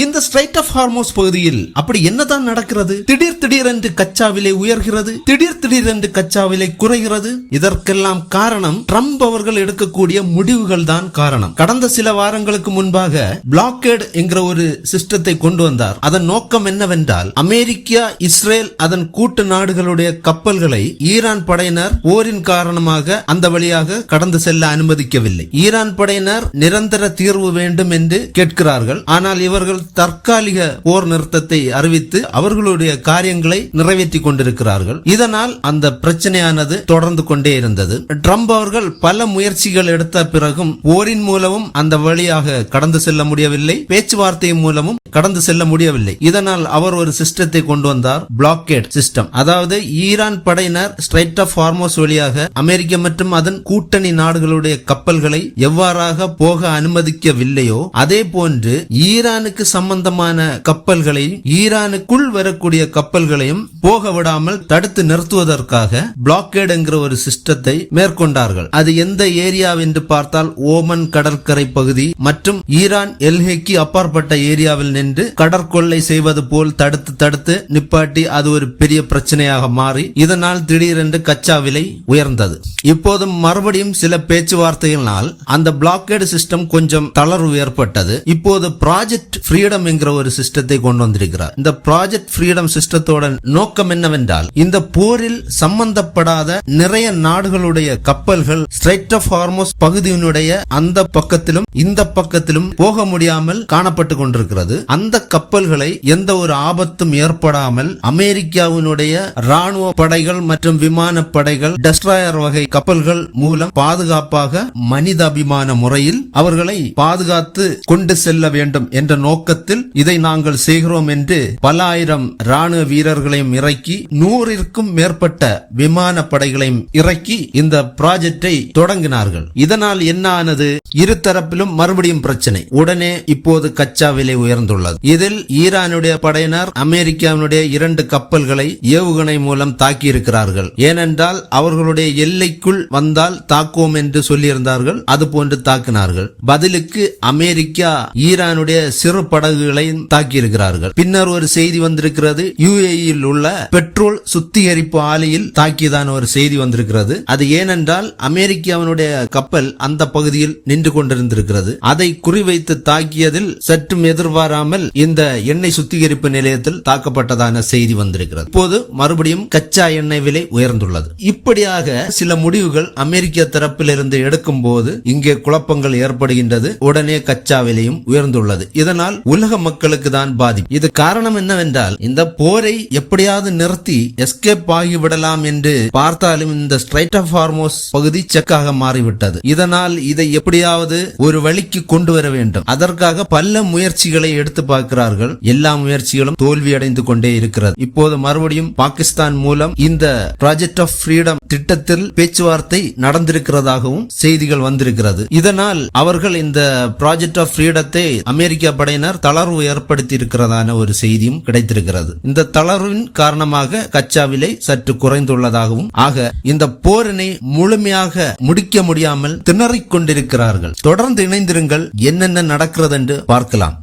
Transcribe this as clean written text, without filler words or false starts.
இந்த straight of Hormuz பகுதியில் அப்படி என்னதான் நடக்கிறது? திடீர் என்று கச்சா விலை உயர்கிறது, திடீர் என்று கச்சா விலை குறைகிறது. இதற்கெல்லாம் காரணம் ட்ரம்ப் அவர்கள் எடுக்கக்கூடிய முடிவுகள் தான் காரணம். கடந்த சில வாரங்களுக்கு முன்பாக பிளாக்கேட் என்கிற ஒரு சிஸ்டத்தை கொண்டு வந்தார். அதன் நோக்கம் என்னவென்றால், அமெரிக்கா, இஸ்ரேல் அதன் கூட்டு நாடுகளுடைய கப்பல்களை ஈரான் படையினர் போரின் காரணமாக அந்த வழியாக கடந்து செல்ல அனுமதிக்கவில்லை. ஈரான் படையினர் நிரந்தர தீர்வு வேண்டும் என்று கேட்கிறார்கள். ஆனால் இவர்கள் தற்காலிக போர் நிறுத்தத்தை அறிவித்து அவர்களுடைய காரியங்களை நிறைவேற்றி கொண்டிருக்கிறார்கள். இதனால் அந்த பிரச்சனையானது தொடர்ந்து கொண்டே இருந்தது. ட்ரம்ப் அவர்கள் பல முயற்சிகள் எடுத்த பிறகும் போரின் மூலமும் அந்த வழியாக கடந்து செல்ல முடியவில்லை, பேச்சுவார்த்தை மூலமும் கடந்து செல்ல முடியவில்லை. இதனால் அவர் ஒரு சிஸ்டத்தை கொண்டு வந்தார், பிளாக்கேட் சிஸ்டம். அதாவது ஈரான் படையினர் ஸ்ட்ரைட் ஆஃப் ஹார்மோஸ் வழியாக அமெரிக்கா மற்றும் அதன் கூட்டணி நாடுகளுடைய கப்பல்களை எவ்வாறாக போக அனுமதிக்கவில்லையோ அதே போன்று ஈரானுக்கு சம்பந்தமான கப்பல்களையும் ஈரானுக்குள் வரக்கூடிய கப்பல்களையும் போக விடாமல் தடுத்து நிறுத்துவதற்காக பிளாக்கேட் என்கிற ஒரு சிஸ்டத்தை மேற்கொண்டார்கள். அது எந்த ஏரியா என்று பார்த்தால் ஓமன் கடற்கரை பகுதி மற்றும் ஈரான் எல்லைக்கு அப்பாற்பட்ட ஏரியாவில் நின்று கடற்கொள்ளை செய்வது போல் தடுத்து நிப்பாட்டி அது ஒரு பெரிய பிரச்சனையாக மாறி இதனால் திடீரென்று கச்சா விலை உயர்ந்தது. இப்போது மறுபடியும் சில பேச்சுவார்த்தைகளால் அந்த பிளாக்கேட் சிஸ்டம் கொஞ்சம் தளர்வு ஏற்பட்டது. இப்போது ப்ராஜெக்ட் ஃப்ரீடம் என்கிற ஒரு சிஸ்டத்தை கொண்டு வந்திருக்கிறார். இந்த ப்ராஜெக்ட் ஃப்ரீடம் சிஸ்டத்தோட நோக்கம் என்னவென்றால், இந்த போரில் சம்பந்தப்படாத நிறைய நாடுகளுடைய கப்பல்கள் ஸ்ட்ரைட் ஆஃப் ஹார்மோஸ் பகுதியினுடைய அந்த பக்கத்திலும் இந்த பக்கத்திலும் போக முடியாமல் காணப்பட்டு கொண்டிருக்கிறது. அந்த கப்பல்களை எந்த ஒரு ஆபத்தும் ஏற்படாமல் அமெரிக்காவினுடைய ராணுவ படைகள் மற்றும் விமான படைகள் டெஸ்ட்ராயர் வகை கப்பல்கள் மூலம் பாதுகாப்பாக மனிதாபிமான முறையில் அவர்களை பாதுகாத்து கொண்டு செல்ல வேண்டும் என்ற நோக்கத்தில் இதை நாங்கள் செய்கிறோம் என்று பல ஆயிரம் ராணுவ வீரர்களையும் இறக்கி 100ற்கும் மேற்பட்ட விமான படைகளையும் இறக்கி இந்த ப்ராஜெக்டை தொடங்கினார்கள். இதனால் என்ன ஆனது? இருதரப்பிலும் மறுபடியும் பிரச்சனை. உடனே இப்போது கச்சா விலை உயர்ந்துள்ளது. இதில் ஈரானுடைய படையினர் அமெரிக்காவினுடைய 2 கப்பல்களை ஏவுகணை மூலம் தாக்கி இருக்கிறார்கள். ஏனென்றால் அவர்களுடைய எல்லைக்குள் வந்தால் தாக்குவோம் என்று சொல்லியிருந்தார்கள். அதுபோன்று தாக்கினார்கள். பதிலுக்கு அமெரிக்கா ஈரானுடைய சிறு படகுகளை தாக்கி இருக்கிறார்கள். பின்னர் ஒரு செய்தி வந்திருக்கிறது, யுஏஇயில் உள்ள பெட்ரோல் சுத்திகரிப்பு ஆலையில் தாக்கியதான ஒரு செய்தி வந்திருக்கிறது. அது ஏனென்றால் அமெரிக்காவினுடைய கப்பல் அந்த பகுதியில் நின்று கொண்டிருந்திருக்கிறது. அதை குறிவைத்து தாக்கியதில் சற்றும் எதிர்பாராமல் இந்த எண்ணெய் சுத்திகரிப்பு நிலையத்தில் தாக்கப்பட்டதான செய்தி வந்திருக்கிறது. இப்போது மறுபடியும் கச்சா எண்ணெய் விலை உயர்ந்துள்ளது. இப்படியாக சில முடிவுகள் அமெரிக்க தரப்பில் இருந்து எடுக்கும் போது இங்கே குழப்பங்கள் ஏற்படுகின்றது. உடனே கச்சா விலையும் உயர்ந்துள்ளது. இதனால் உலக மக்களுக்கு தான் பாதிப்பு. இது காரணம் என்னவென்றால், இந்த போரை எப்படியாவது நிறுத்தி எஸ்கேப் ஆகிவிடலாம் என்று பார்த்தாலும் இந்த ஸ்ட்ரைட் ஆஃப் ஹார்மோஸ் பகுதி செக்காக மாறிவிட்டது. இதனால் இதை எப்படியாவது ஒரு வழிக்கு கொண்டு வர வேண்டும். அதற்காக பல முயற்சிகளை எடுத்து பார்க்கிறார்கள். எல்லா முயற்சிகளும் தோல்வியடைந்து கொண்டே இருக்கிறது. இப்போது மறுபடியும் பாகிஸ்தான் மூலம் இந்த ப்ராஜெக்ட் ஆஃப் ஃப்ரீடம் திட்டத்தில் பேச்சுவார்த்தை நடந்திருக்கிறதாகவும் செய்திகள் வந்திருக்கிறது. இதனால் அவர்கள் இந்த ப்ராஜெக்ட் ஆஃப் ஃப்ரீடத்தை அமெரிக்கா படையினர் தளர்வு ஏற்படுத்தி இருக்கிறதான ஒரு செய்தியும் கிடைத்திருக்கிறது. இந்த தளர்வின் காரணமாக கச்சா விலை சற்று குறைந்துள்ளதாகவும், ஆக இந்த போரினை முழுமையாக முடிக்க முடியாமல் திணறிக் கொண்டிருக்கிறார்கள். தொடர்ந்து இணைந்திருங்கள், என்னென்ன நடக்கிறது என்று பார்க்கலாம்.